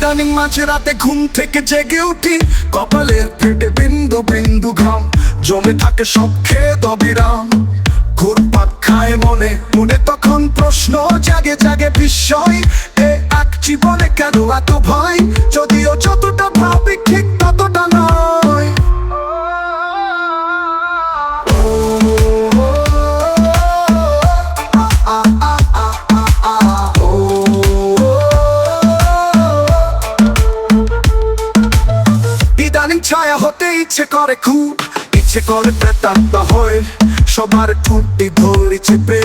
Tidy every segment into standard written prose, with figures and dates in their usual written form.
ইদানিং মাঝে রাতে ঘুম থেকে জেগে উঠি, কপালের পেটে বিন্দু বিন্দু ঘাম জমে থাকে, সব খেদ অবিরাম ঘুরপাক খায় মনে মনে। তখন প্রশ্ন জাগে জাগে বিস্ময়, এ এক জীবনে কেন এত ভয়? যদিও যতটা ভাবি ঠিক ততটা নয়। ইদানিং ছায়া হতে ইচ্ছে করে খুব, ইচ্ছে করে প্রেতাত্মা হয়ে সবার ঠুঁটি ধরি চেপে,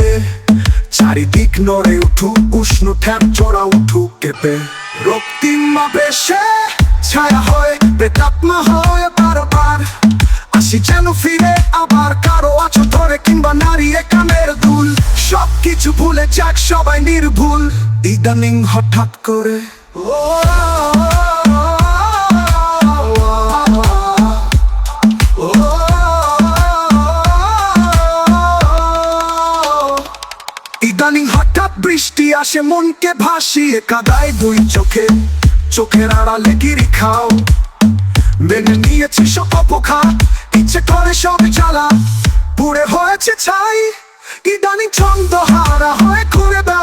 চারিদিক নড়ে উঠুক উষ্ণ ঠ্যাপ চড়া উঠুক কেঁপে। রক্তিমা বেশে ছায়া হয় প্রেতাত্মা হয় বারবার, আসি যেন ফিরে আবার কারো আছো ধরে কিংবা নাড়িয়ে কানের দুল। সবকিছু ভুলে যাক সবাই নির্ভুল, ইদানিং হঠাৎ করে ইদানিং হঠাৎ বৃষ্টি আসে মনকে ভাসিয়ে কাদায় দুই চোখে, চোখের আড়ালে গিরি খাও মেনে নিয়েছি সব অপঘাত, ইচ্ছে করে সব জ্বালা পুড়ে হয়েছে ছাই। ইদানিং ছন্দ হারা হয়ে ঘুরে বেড়াই।